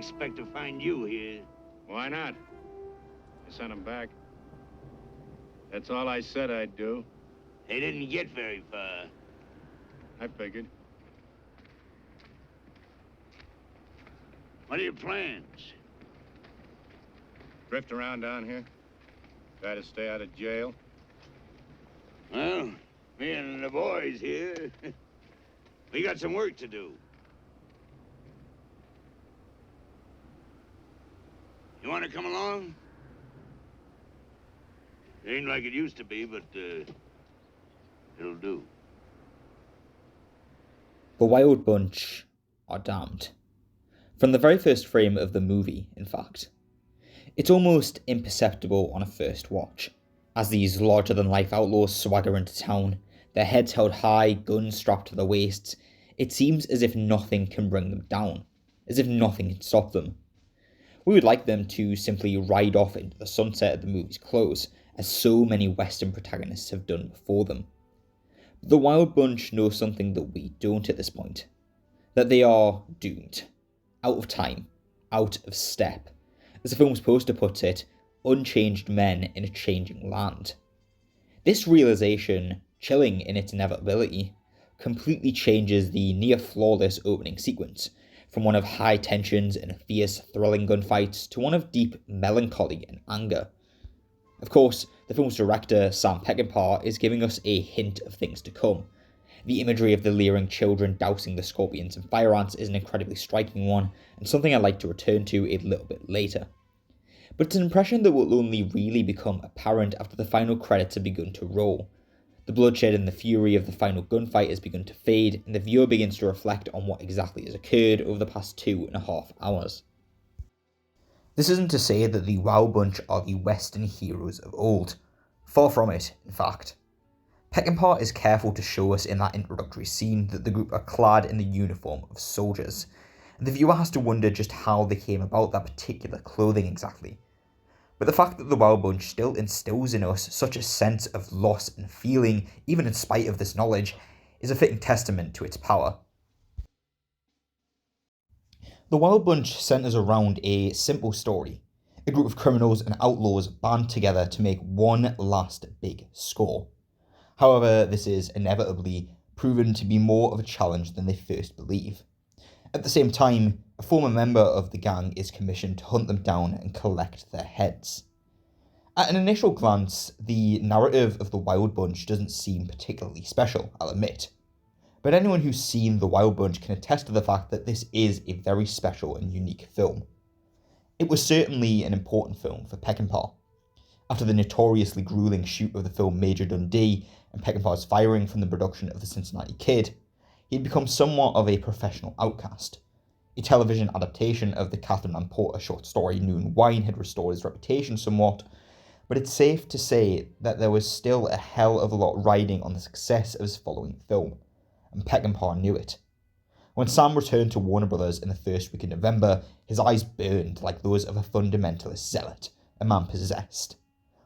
expect to find you here. Why not? I sent him back. That's all I said I'd do. They didn't get very far. I figured. What are your plans? Drift around down here. Try to stay out of jail. Well, me and the boys here, we got some work to do. You want to come along? It ain't like it used to be, but it'll do. The Wild Bunch are damned. From the very first frame of the movie, in fact. It's almost imperceptible on a first watch, as these larger-than-life outlaws swagger into town, their heads held high, guns strapped to their waists. It seems as if nothing can bring them down, as if nothing can stop them. We would like them to simply ride off into the sunset at the movie's close, as so many Western protagonists have done before them. But the Wild Bunch know something that we don't at this point. That they are doomed. Out of time. Out of step. As the film's poster puts it, unchanged men in a changing land. This realization, chilling in its inevitability, completely changes the near-flawless opening sequence, from one of high tensions and fierce, thrilling gunfights to one of deep melancholy and anger. Of course, the film's director, Sam Peckinpah, is giving us a hint of things to come. The imagery of the leering children dousing the scorpions and fire ants is an incredibly striking one, and something I'd like to return to a little bit later. But it's an impression that will only really become apparent after the final credits have begun to roll. The bloodshed and the fury of the final gunfight has begun to fade, and the viewer begins to reflect on what exactly has occurred over the past 2.5 hours. This isn't to say that the Wild Bunch are the Western heroes of old. Far from it, in fact. Peckinpah is careful to show us in that introductory scene that the group are clad in the uniform of soldiers, and the viewer has to wonder just how they came about that particular clothing exactly. But the fact that the Wild Bunch still instills in us such a sense of loss and feeling, even in spite of this knowledge, is a fitting testament to its power. The Wild Bunch centers around a simple story. A group of criminals and outlaws band together to make one last big score. However, this is inevitably proven to be more of a challenge than they first believe. At the same time, a former member of the gang is commissioned to hunt them down and collect their heads. At an initial glance, the narrative of the Wild Bunch doesn't seem particularly special, I'll admit. But anyone who's seen the Wild Bunch can attest to the fact that this is a very special and unique film. It was certainly an important film for Peckinpah. After the notoriously grueling shoot of the film Major Dundee and Peckinpah's firing from the production of The Cincinnati Kid, he had become somewhat of a professional outcast. A television adaptation of the Catherine Ann Porter short story Noon Wine had restored his reputation somewhat, but it's safe to say that there was still a hell of a lot riding on the success of his following film, and Peckinpah knew it. When Sam returned to Warner Brothers in the first week of November, his eyes burned like those of a fundamentalist zealot, a man possessed.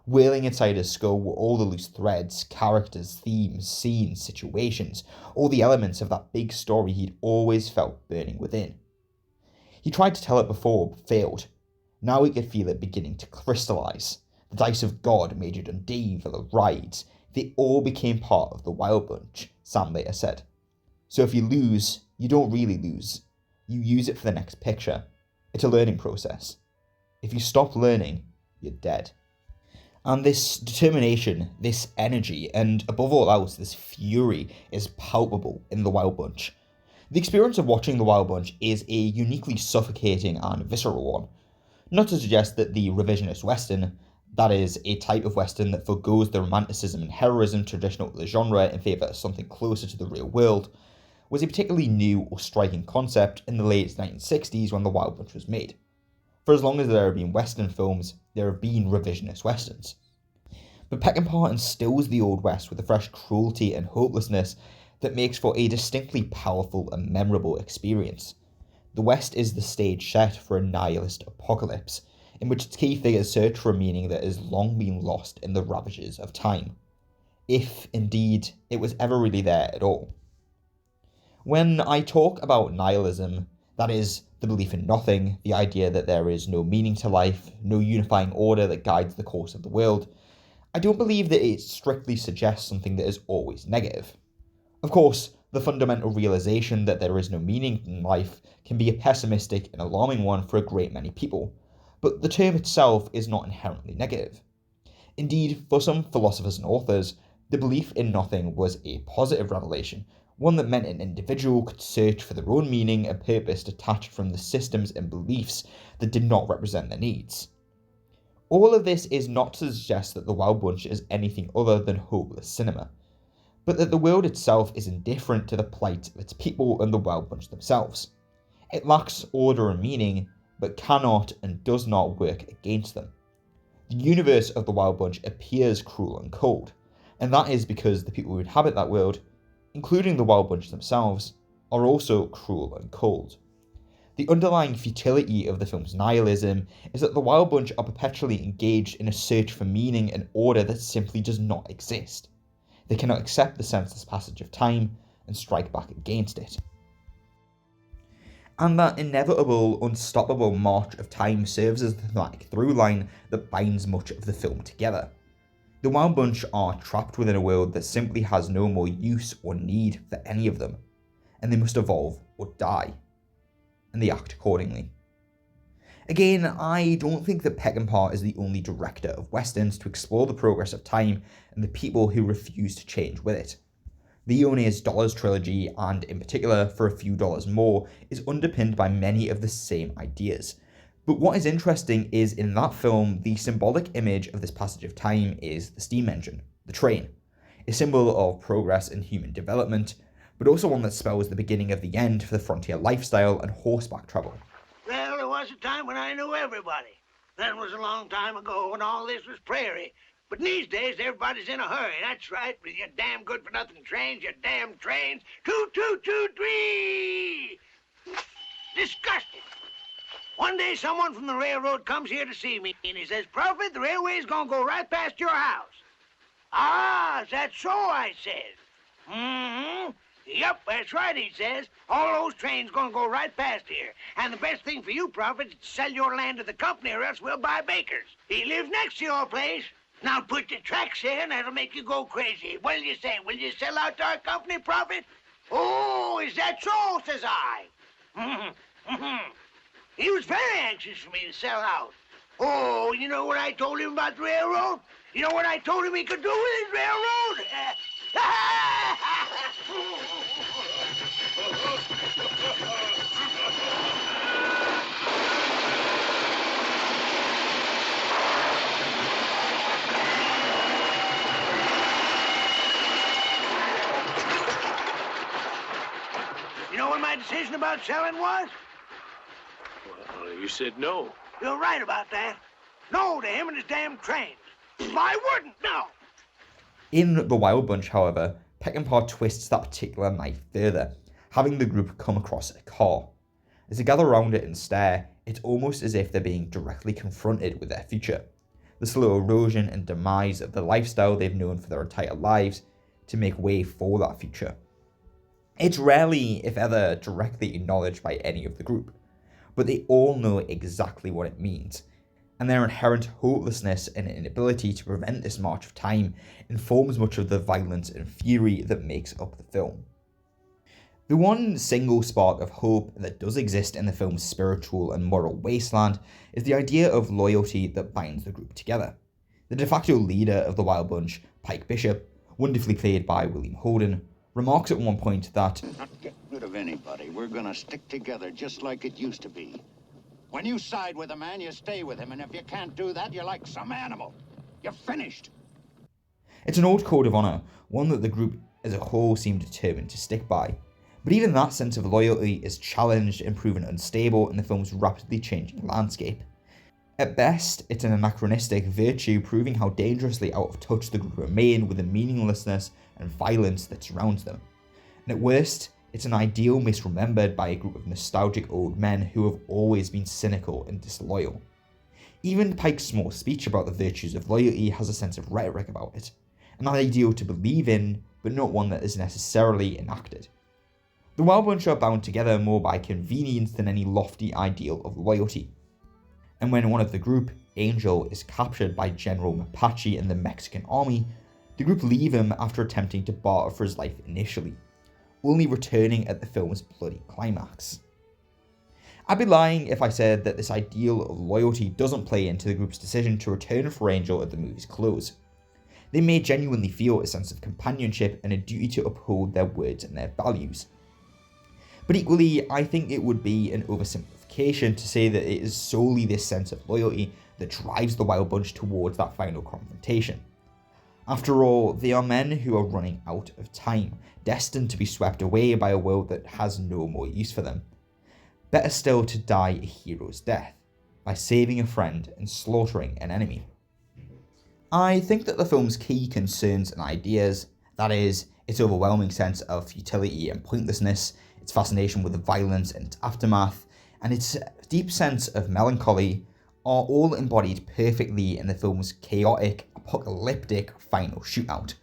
Whirling inside his skull were all the loose threads, characters, themes, scenes, situations, all the elements of that big story he'd always felt burning within. He tried to tell it before, but failed. Now he could feel it beginning to crystallise. The dice of God, Major Dundee, Villa Rides, they all became part of the Wild Bunch, Sam later said. So if you lose, you don't really lose. You use it for the next picture. It's a learning process. If you stop learning, you're dead. And this determination, this energy, and above all else, this fury is palpable in the Wild Bunch. The experience of watching the Wild Bunch is a uniquely suffocating and visceral one. Not to suggest that the revisionist Western, that is, a type of Western that forgoes the romanticism and heroism traditional to the genre in favour of something closer to the real world, was a particularly new or striking concept in the late 1960s when the Wild Bunch was made. For as long as there have been Western films, there have been revisionist Westerns. But Peckinpah instills the Old West with a fresh cruelty and hopelessness that makes for a distinctly powerful and memorable experience. The West is the stage set for a nihilist apocalypse, in which its key figures search for a meaning that has long been lost in the ravages of time. If, indeed, it was ever really there at all. When I talk about nihilism, that is, the belief in nothing, the idea that there is no meaning to life, no unifying order that guides the course of the world, I don't believe that it strictly suggests something that is always negative. Of course, the fundamental realization that there is no meaning in life can be a pessimistic and alarming one for a great many people, but the term itself is not inherently negative. Indeed, for some philosophers and authors, the belief in nothing was a positive revelation, one that meant an individual could search for their own meaning and purpose detached from the systems and beliefs that did not represent their needs. All of this is not to suggest that the Wild Bunch is anything other than hopeless cinema, but that the world itself is indifferent to the plight of its people and the Wild Bunch themselves. It lacks order and meaning, but cannot and does not work against them. The universe of the Wild Bunch appears cruel and cold, and that is because the people who inhabit that world, including the Wild Bunch themselves, are also cruel and cold. The underlying futility of the film's nihilism is that the Wild Bunch are perpetually engaged in a search for meaning and order that simply does not exist. They cannot accept the senseless passage of time and strike back against it. And that inevitable, unstoppable march of time serves as the thematic through line that binds much of the film together. The Wild Bunch are trapped within a world that simply has no more use or need for any of them, and they must evolve or die, and they act accordingly. Again, I don't think that Peckinpah is the only director of westerns to explore the progress of time and the people who refuse to change with it. Leone's Dollars trilogy, and in particular For a Few Dollars More, is underpinned by many of the same ideas. But what is interesting is in that film, the symbolic image of this passage of time is the steam engine, the train, a symbol of progress in human development, but also one that spells the beginning of the end for the frontier lifestyle and horseback travel. Well, there was a time when I knew everybody. That was a long time ago when all this was prairie. But these days, everybody's in a hurry. That's right, with your damn good-for-nothing trains, your damn trains. 2, 2, 2, 3! Disgusting. One day, someone from the railroad comes here to see me, and he says, Prophet, the railway's gonna go right past your house. Ah, is that so, I says. Mm-hmm. Yep, that's right, he says. All those trains gonna go right past here. And the best thing for you, Prophet, is to sell your land to the company, or else we'll buy Baker's. He lives next to your place. Now put the tracks here, and that'll make you go crazy. What do you say? Will you sell out to our company, Prophet? Oh, is that so, says I. He was very anxious for me to sell out. Oh, you know what I told him about the railroad? You know what I told him he could do with his railroad? You know what my decision about selling was? Well, you said no. You're right about that. No to him and his damn trains. I wouldn't, no. In The Wild Bunch, however, Peckinpah twists that particular knife further, having the group come across a car. As they gather around it and stare, it's almost as if they're being directly confronted with their future, the slow erosion and demise of the lifestyle they've known for their entire lives to make way for that future. It's rarely, if ever, directly acknowledged by any of the group, but they all know exactly what it means, and their inherent hopelessness and inability to prevent this march of time informs much of the violence and fury that makes up the film. The one single spark of hope that does exist in the film's spiritual and moral wasteland is the idea of loyalty that binds the group together. The de facto leader of the Wild Bunch, Pike Bishop, wonderfully played by William Holden, remarks at one point that, "Not get rid of anybody. We're gonna stick together just like it used to be. When you side with a man, you stay with him, and if you can't do that, you're like some animal. You're finished." It's an old code of honour, one that the group as a whole seem determined to stick by. But even that sense of loyalty is challenged and proven unstable in the film's rapidly changing landscape. At best, it's an anachronistic virtue proving how dangerously out of touch the group remain with the meaninglessness and violence that surrounds them. And at worst, it's an ideal misremembered by a group of nostalgic old men who have always been cynical and disloyal. Even Pike's small speech about the virtues of loyalty has a sense of rhetoric about it, an ideal to believe in, but not one that is necessarily enacted. The Wild Bunch are bound together more by convenience than any lofty ideal of loyalty. And when one of the group, Angel, is captured by General Mapache and the Mexican army, the group leave him after attempting to barter for his life initially, only returning at the film's bloody climax. I'd be lying if I said that this ideal of loyalty doesn't play into the group's decision to return for Angel at the movie's close. They may genuinely feel a sense of companionship and a duty to uphold their words and their values. But equally, I think it would be an oversimplification to say that it is solely this sense of loyalty that drives the Wild Bunch towards that final confrontation. After all, they are men who are running out of time, destined to be swept away by a world that has no more use for them. Better still to die a hero's death, by saving a friend and slaughtering an enemy. I think that the film's key concerns and ideas, that is, its overwhelming sense of futility and pointlessness, its fascination with the violence and its aftermath, and its deep sense of melancholy, are all embodied perfectly in the film's chaotic, apocalyptic final shootout.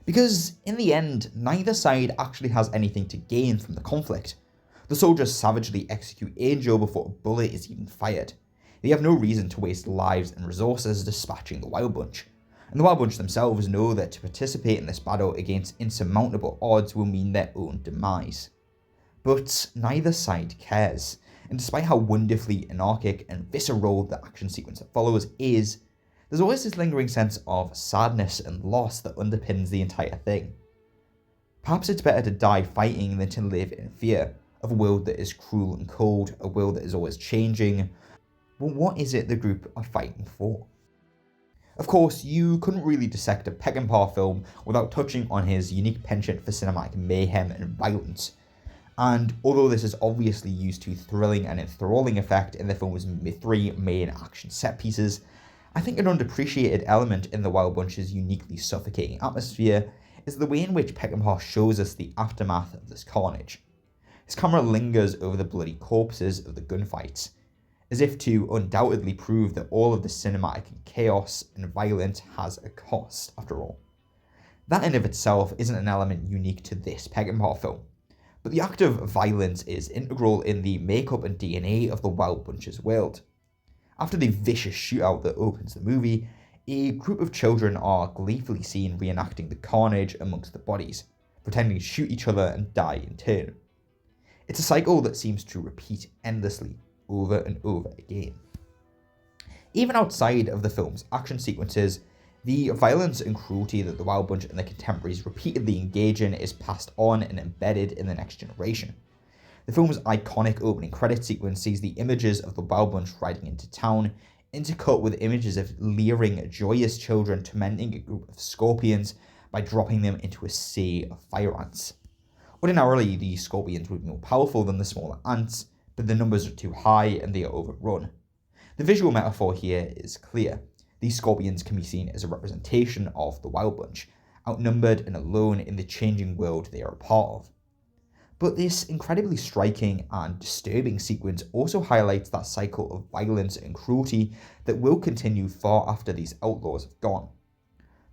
Because, in the end, neither side actually has anything to gain from the conflict. The soldiers savagely execute Angel before a bullet is even fired. They have no reason to waste lives and resources dispatching the Wild Bunch. And the Wild Bunch themselves know that to participate in this battle against insurmountable odds will mean their own demise. But neither side cares, and despite how wonderfully anarchic and visceral the action sequence that follows is, there's always this lingering sense of sadness and loss that underpins the entire thing. Perhaps it's better to die fighting than to live in fear of a world that is cruel and cold, a world that is always changing. But what is it the group are fighting for? Of course, you couldn't really dissect a Peckinpah film without touching on his unique penchant for cinematic mayhem and violence. And although this is obviously used to thrilling and enthralling effect in the film's three main action set pieces, I think an underappreciated element in the Wild Bunch's uniquely suffocating atmosphere is the way in which Peckinpah shows us the aftermath of this carnage. His camera lingers over the bloody corpses of the gunfights, as if to undoubtedly prove that all of the cinematic chaos and violence has a cost, after all. That in of itself isn't an element unique to this Peckinpah film, but the act of violence is integral in the makeup and DNA of the Wild Bunch's world. After the vicious shootout that opens the movie, a group of children are gleefully seen reenacting the carnage amongst the bodies, pretending to shoot each other and die in turn. It's a cycle that seems to repeat endlessly, over and over again. Even outside of the film's action sequences, the violence and cruelty that the Wild Bunch and their contemporaries repeatedly engage in is passed on and embedded in the next generation. The film's iconic opening credit sequence sees the images of the Wild Bunch riding into town, intercut with images of leering, joyous children tormenting a group of scorpions by dropping them into a sea of fire ants. Ordinarily, the scorpions would be more powerful than the smaller ants, but the numbers are too high and they are overrun. The visual metaphor here is clear. These scorpions can be seen as a representation of the Wild Bunch, outnumbered and alone in the changing world they are a part of. But this incredibly striking and disturbing sequence also highlights that cycle of violence and cruelty that will continue far after these outlaws have gone.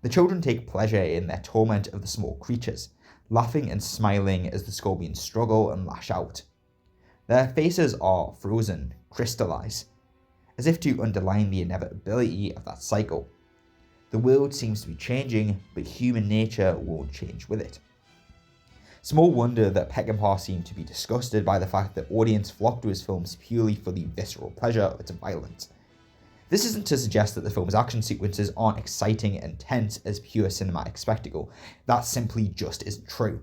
The children take pleasure in their torment of the small creatures, laughing and smiling as the scorpions struggle and lash out. Their faces are frozen, crystallized, as if to underline the inevitability of that cycle. The world seems to be changing, but human nature won't change with it. Small wonder that Peckinpah seemed to be disgusted by the fact that audience flocked to his films purely for the visceral pleasure of its violence. This isn't to suggest that the film's action sequences aren't exciting and tense as pure cinematic spectacle. That simply just isn't true.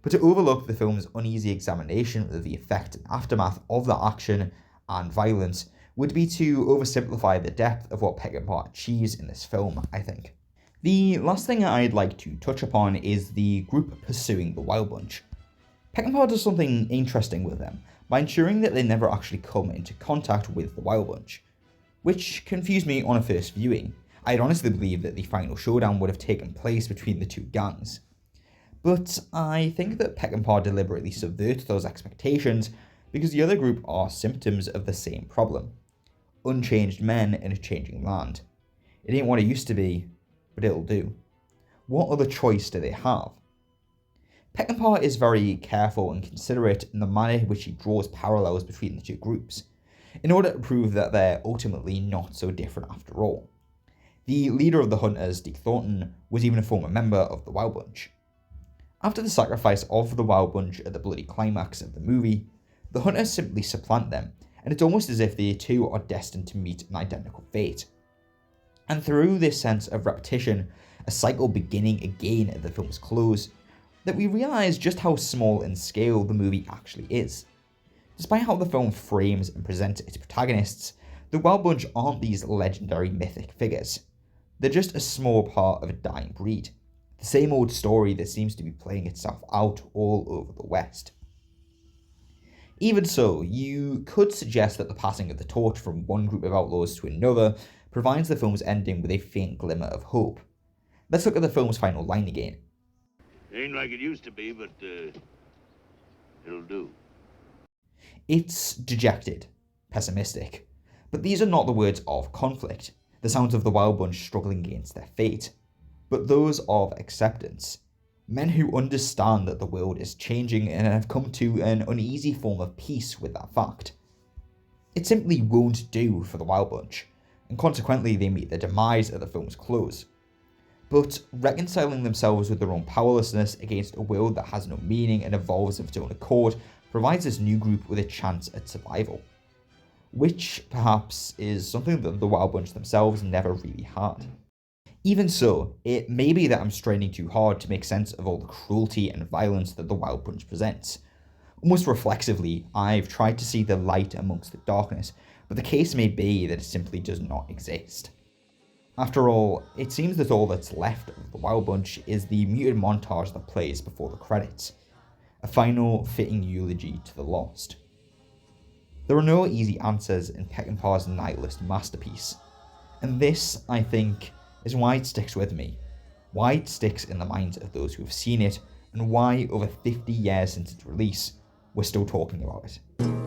But to overlook the film's uneasy examination of the effect and aftermath of that action and violence would be to oversimplify the depth of what Peckinpah achieves in this film, I think. The last thing I'd like to touch upon is the group pursuing the Wild Bunch. Peckinpah does something interesting with them by ensuring that they never actually come into contact with the Wild Bunch, which confused me on a first viewing. I'd honestly believed that the final showdown would have taken place between the two gangs. But I think that Peckinpah deliberately subverts those expectations because the other group are symptoms of the same problem. Unchanged men in a changing land. It ain't what it used to be, but it'll do. What other choice do they have? Peckinpah is very careful and considerate in the manner in which he draws parallels between the two groups, in order to prove that they're ultimately not so different after all. The leader of the Hunters, Deke Thornton, was even a former member of the Wild Bunch. After the sacrifice of the Wild Bunch at the bloody climax of the movie, the Hunters simply supplant them, and it's almost as if the two are destined to meet an identical fate. And through this sense of repetition, a cycle beginning again at the film's close, that we realise just how small in scale the movie actually is. Despite how the film frames and presents its protagonists, the Wild Bunch aren't these legendary mythic figures. They're just a small part of a dying breed. The same old story that seems to be playing itself out all over the West. Even so, you could suggest that the passing of the torch from one group of outlaws to another provides the film's ending with a faint glimmer of hope. Let's look at the film's final line again. Ain't like it used to be, but it'll do. It's dejected, pessimistic, but these are not the words of conflict, the sounds of the Wild Bunch struggling against their fate, but those of acceptance. Men who understand that the world is changing and have come to an uneasy form of peace with that fact. It simply won't do for the Wild Bunch, and consequently they meet their demise at the film's close. But reconciling themselves with their own powerlessness against a world that has no meaning and evolves of its own accord provides this new group with a chance at survival. Which, perhaps, is something that the Wild Bunch themselves never really had. Even so, it may be that I'm straining too hard to make sense of all the cruelty and violence that the Wild Bunch presents. Almost reflexively, I've tried to see the light amongst the darkness, but the case may be that it simply does not exist. After all, it seems that all that's left of the Wild Bunch is the muted montage that plays before the credits, a final, fitting eulogy to the lost. There are no easy answers in Peckinpah's Nihilist masterpiece, and this, I think, is why it sticks with me, why it sticks in the minds of those who have seen it, and why, over 50 years since its release, we're still talking about it.